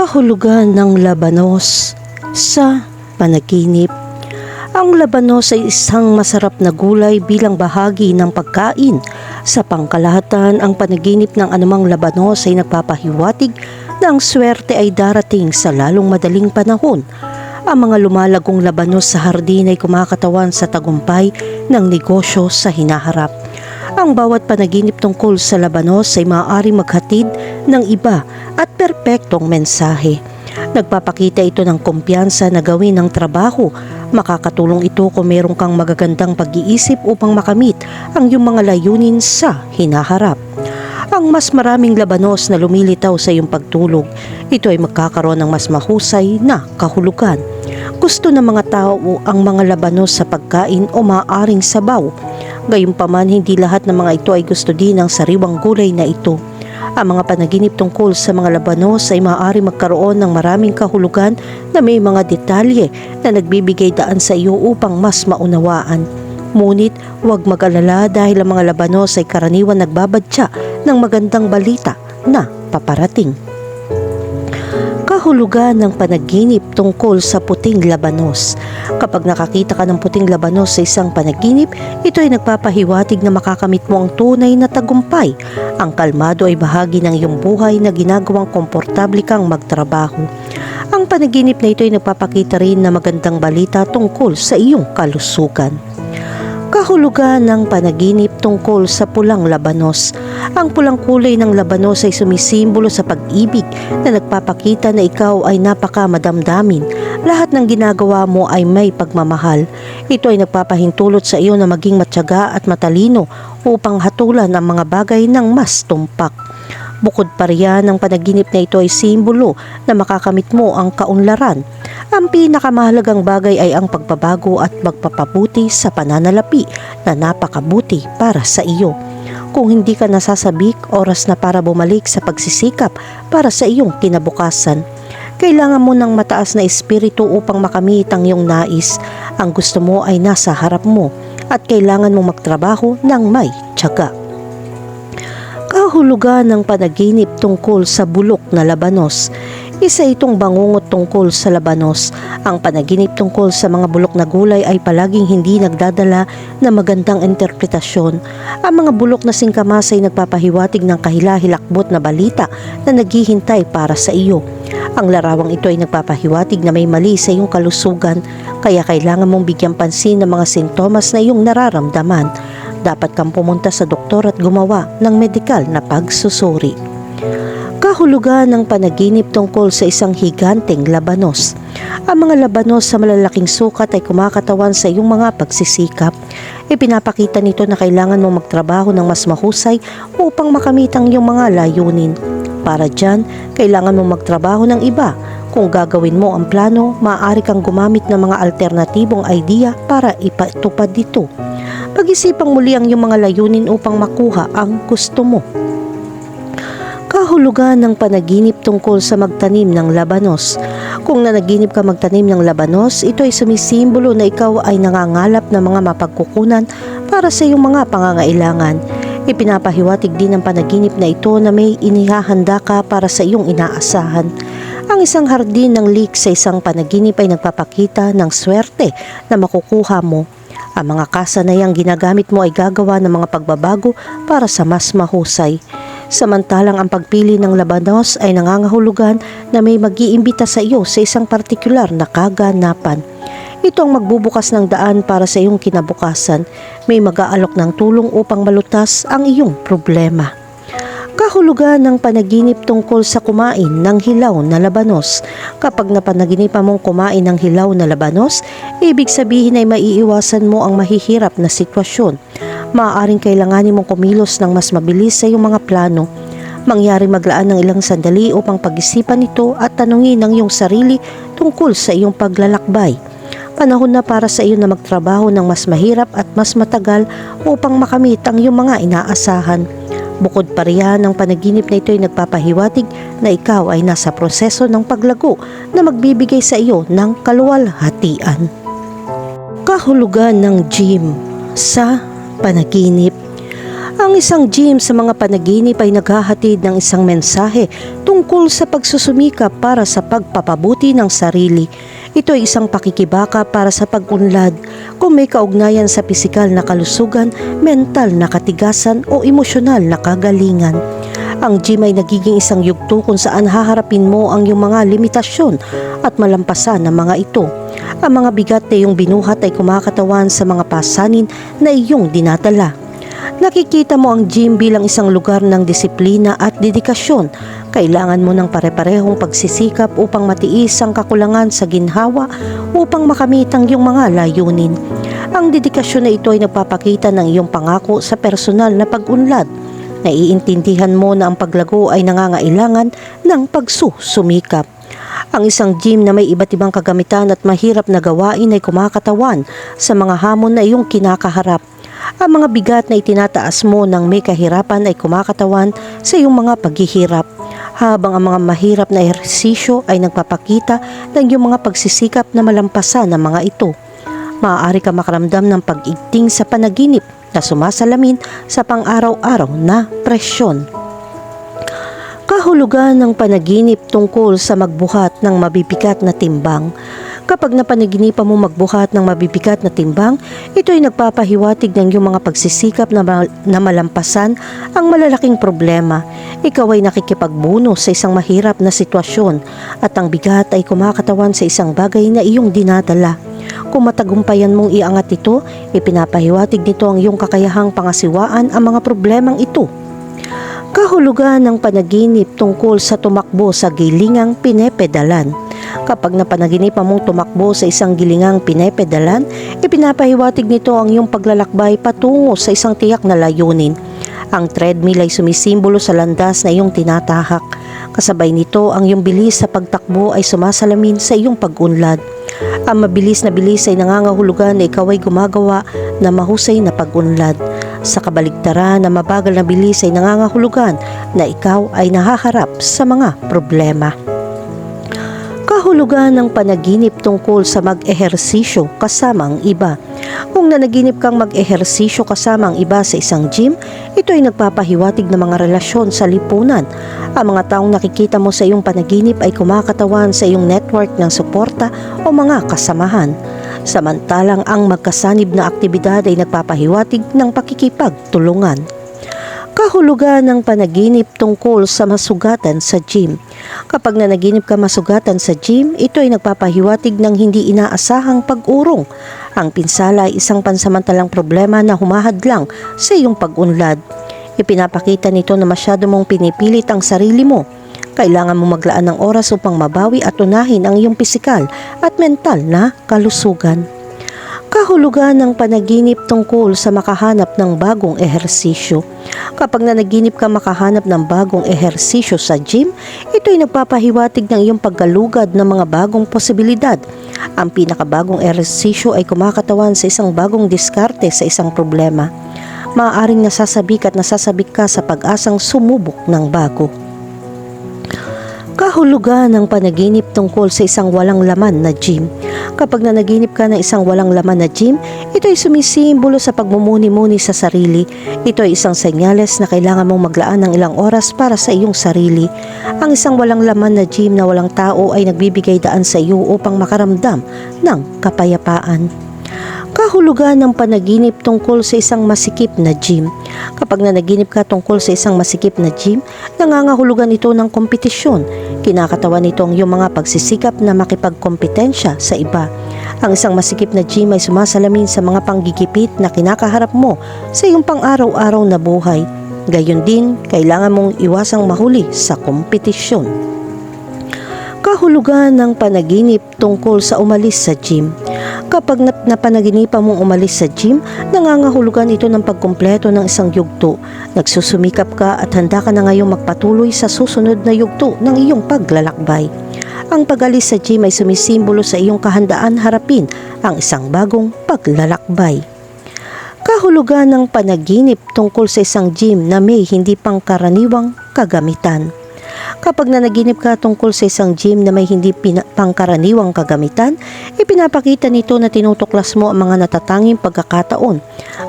Kahulugan ng labanos sa panaginip. Ang labanos ay isang masarap na gulay bilang bahagi ng pagkain. Sa pangkalahatan, ang panaginip ng anumang labanos ay nagpapahiwatig na ang swerte ay darating sa lalong madaling panahon. Ang mga lumalagong labanos sa hardin ay kumakatawan sa tagumpay ng negosyo sa hinaharap. Ang bawat panaginip tungkol sa labanos ay maaaring maghatid ng iba at perpektong mensahe. Nagpapakita ito ng kumpiyansa na gawin ng trabaho. Makakatulong ito kung meron kang magagandang pag-iisip upang makamit ang iyong mga layunin sa hinaharap. Ang mas maraming labanos na lumilitaw sa iyong pagtulog, ito ay magkakaroon ng mas mahusay na kahulugan. Gusto ng mga tao ang mga labanos sa pagkain o maaaring sabaw. Gayunpaman, hindi lahat ng mga ito ay gusto din ng sariwang gulay na ito. Ang mga panaginip tungkol sa mga labanos ay maaari magkaroon ng maraming kahulugan na may mga detalye na nagbibigay daan sa iyo upang mas maunawaan. Ngunit huwag mag-alala dahil ang mga labanos ay karaniwan nagbabadya ng magandang balita na paparating. Kahulugan ng panaginip tungkol sa puting labanos. Kapag nakakita ka ng puting labanos sa isang panaginip, ito ay nagpapahiwatig na makakamit mo ang tunay na tagumpay. Ang kalmado ay bahagi ng iyong buhay na ginagawang komportable kang magtrabaho. Ang panaginip na ito ay nagpapakita rin na magandang balita tungkol sa iyong kalusugan. Kahulugan ng panaginip tungkol sa pulang labanos. Ang pulang kulay ng labanos ay sumisimbolo sa pag-ibig na nagpapakita na ikaw ay napakamadamdamin. Lahat ng ginagawa mo ay may pagmamahal. Ito ay nagpapahintulot sa iyo na maging matyaga at matalino upang hatulan ang mga bagay ng mas tumpak. Bukod pa riyan, ang panaginip na ito ay simbolo na makakamit mo ang kaunlaran. Ang pinakamahalagang bagay ay ang pagbabago at pagpapabuti sa pananalapi na napakabuti para sa iyo. Kung hindi ka nasasabik, oras na para bumalik sa pagsisikap para sa iyong kinabukasan. Kailangan mo ng mataas na espiritu upang makamit ang iyong nais. Ang gusto mo ay nasa harap mo at kailangan mong magtrabaho ng may tiyaga. Kahulugan ng panaginip tungkol sa bulok na labanos. Isa itong bangungot tungkol sa labanos. Ang panaginip tungkol sa mga bulok na gulay ay palaging hindi nagdadala na magandang interpretasyon. Ang mga bulok na singkamas ay nagpapahiwatig ng kahilahilakbot na balita na naghihintay para sa iyo. Ang larawang ito ay nagpapahiwatig na may mali sa iyong kalusugan, kaya kailangan mong bigyan pansin ng mga sintomas na iyong nararamdaman. Dapat kang pumunta sa doktor at gumawa ng medikal na pagsusuri. Kahulugan ng panaginip tungkol sa isang higanteng labanos. Ang mga labanos sa malalaking sukat ay kumakatawan sa iyong mga pagsisikap. Ipinapakita nito na kailangan mong magtrabaho ng mas mahusay upang makamit ang iyong mga layunin. Para dyan, kailangan mong magtrabaho ng iba. Kung gagawin mo ang plano, maaari kang gumamit ng mga alternatibong idea para ipatupad dito. Pag-isipang muli ang iyong mga layunin upang makuha ang gusto mo. Kahulugan ng panaginip tungkol sa magtanim ng labanos. Kung nanaginip ka magtanim ng labanos, ito ay sumisimbolo na ikaw ay nangangalap ng mga mapagkukunan para sa iyong mga pangangailangan. Ipinapahiwatig din ng panaginip na ito na may inihahanda ka para sa iyong inaasahan. Ang isang hardin ng leek sa isang panaginip ay nagpapakita ng swerte na makukuha mo. Ang mga kasanayang ginagamit mo ay gagawa ng mga pagbabago para sa mas mahusay. Samantalang ang pagpili ng labanos ay nangangahulugan na may mag-iimbita sa iyo sa isang partikular na kaganapan. Ito ang magbubukas ng daan para sa iyong kinabukasan. May mag-aalok ng tulong upang malutas ang iyong problema. Kahulugan ng panaginip tungkol sa kumain ng hilaw na labanos. Kapag napanaginipan mong kumain ng hilaw na labanos, ibig sabihin ay maiiwasan mo ang mahihirap na sitwasyon. Maaaring kailanganin mong kumilos ng mas mabilis sa iyong mga plano. Mangyari maglaan ng ilang sandali upang pag-isipan ito at tanungin ang iyong sarili tungkol sa iyong paglalakbay. Panahon na para sa iyo na magtrabaho ng mas mahirap at mas matagal upang makamit ang iyong mga inaasahan. Bukod pa riyan, ang panaginip na ito ay nagpapahiwatig na ikaw ay nasa proseso ng paglago na magbibigay sa iyo ng kaluwalhatian. Kahulugan ng gym sa panaginip. Ang Ang isang gym sa mga panaginip ay naghahatid ng isang mensahe tungkol sa pagsusumikap para sa pagpapabuti ng sarili. Ito ay isang pakikibaka para sa pag-unlad kung may kaugnayan sa pisikal na kalusugan, mental na katigasan o emosyonal na kagalingan. Ang gym ay nagiging isang yugto kung saan haharapin mo ang iyong mga limitasyon at malampasan ang mga ito. Ang mga bigat na iyong binuhat ay kumakatawan sa mga pasanin na iyong dinadala. Nakikita mo ang gym bilang isang lugar ng disiplina at dedikasyon. Kailangan mo ng pare-parehong pagsisikap upang matiis ang kakulangan sa ginhawa upang makamit ang iyong mga layunin. Ang dedikasyon na ito ay nagpapakita ng iyong pangako sa personal na pag-unlad. Naiintindihan mo na ang paglago ay nangangailangan ng pagsusumikap. Ang isang gym na may iba't ibang kagamitan at mahirap na gawain ay kumakatawan sa mga hamon na iyong kinakaharap. Ang mga bigat na itinataas mo ng may kahirapan ay kumakatawan sa iyong mga paghihirap, habang ang mga mahirap na ehersisyo ay nagpapakita ng iyong mga pagsisikap na malampasan ang mga ito. Maaari ka makaramdam ng pag-igting sa panaginip na sumasalamin sa pang-araw-araw na presyon. Kahulugan ng panaginip tungkol sa magbuhat ng mabibigat na timbang. Kapag napanaginipan mo magbuhat ng mabibigat na timbang, ito ay nagpapahiwatig ng iyong mga pagsisikap na malampasan ang malalaking problema. Ikaw ay nakikipagbuno sa isang mahirap na sitwasyon at ang bigat ay kumakatawan sa isang bagay na iyong dinadala. Kung matagumpayan mong iangat ito, ipinapahiwatig nito ang iyong kakayahang pangasiwaan ang mga problemang ito. Kahulugan ng panaginip tungkol sa tumakbo sa gilingang pinepedalan. Kapag napanaginipan mong tumakbo sa isang gilingang pinepedalan, ipinapahiwatig nito ang iyong paglalakbay patungo sa isang tiyak na layunin. Ang treadmill ay sumisimbolo sa landas na iyong tinatahak. Kasabay nito, ang iyong bilis sa pagtakbo ay sumasalamin sa iyong pag-unlad. Ang mabilis na bilis ay nangangahulugan na ikaw ay gumagawa na mahusay na pag-unlad. Sa kabaligtaran, na mabagal na bilis ay nangangahulugan na ikaw ay nahaharap sa mga problema. Kahulugan ng panaginip tungkol sa mag-ehersisyo kasama ang iba. Kung nanaginip kang mag-ehersisyo kasama ang iba sa isang gym, ito ay nagpapahiwatig ng mga relasyon sa lipunan. Ang mga taong nakikita mo sa iyong panaginip ay kumakatawan sa iyong network ng suporta o mga kasamahan. Samantalang ang magkasanib na aktibidad ay nagpapahiwatig ng pakikipagtulungan. Kahulugan ng panaginip tungkol sa masugatan sa gym. Kapag nanaginip ka masugatan sa gym, ito ay nagpapahiwatig ng hindi inaasahang pag-urong. Ang pinsala ay isang pansamantalang problema na humahadlang sa iyong pag-unlad. Ipinapakita nito na masyado mong pinipilit ang sarili mo. Kailangan mo maglaan ng oras upang mabawi at unahin ang iyong pisikal at mental na kalusugan. Kahulugan ng panaginip tungkol sa makahanap ng bagong ehersisyo. Kapag nanaginip ka makahanap ng bagong ehersisyo sa gym, ito ay nagpapahiwatig ng iyong paggalugad ng mga bagong posibilidad. Ang pinakabagong ehersisyo ay kumakatawan sa isang bagong diskarte sa isang problema. Maaaring nasasabik at nasasabik ka sa pag-asang sumubok ng bago. Kahulugan ng panaginip tungkol sa isang walang laman na gym. Kapag nanaginip ka ng isang walang laman na gym, ito ay sumisimbolo sa pagmumuni-muni sa sarili. Ito ay isang senyales na kailangan mong maglaan ng ilang oras para sa iyong sarili. Ang isang walang laman na gym na walang tao ay nagbibigay daan sa iyo upang makaramdam ng kapayapaan. Kahulugan ng panaginip tungkol sa isang masikip na gym. Kapag nanaginip ka tungkol sa isang masikip na gym, nangangahulugan ito ng kompetisyon. Kinakatawan nito ang iyong mga pagsisikap na makipagkompetensya sa iba. Ang isang masikip na gym ay sumasalamin sa mga panggigipit na kinakaharap mo sa iyong pang-araw-araw na buhay. Gayon din, kailangan mong iwasang mahuli sa kompetisyon. Kahulugan ng panaginip tungkol sa umalis sa gym. Kapag napanaginipan mong umalis sa gym, nangangahulugan ito ng pagkumpleto ng isang yugto. Nagsusumikap ka at handa ka na ngayong magpatuloy sa susunod na yugto ng iyong paglalakbay. Ang pag-alis sa gym ay sumisimbolo sa iyong kahandaan harapin ang isang bagong paglalakbay. Kahulugan ng panaginip tungkol sa isang gym na may hindi pangkaraniwang kagamitan. Kapag nanaginip ka tungkol sa isang gym na may hindi pangkaraniwang kagamitan, ipinapakita nito na tinutuklas mo ang mga natatanging pagkakataon.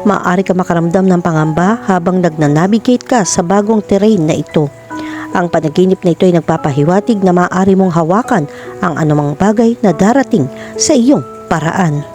Maaari ka makaramdam ng pangamba habang nagnanavigate ka sa bagong terrain na ito. Ang panaginip na ito ay nagpapahiwatig na maaari mong hawakan ang anumang bagay na darating sa iyong paraan.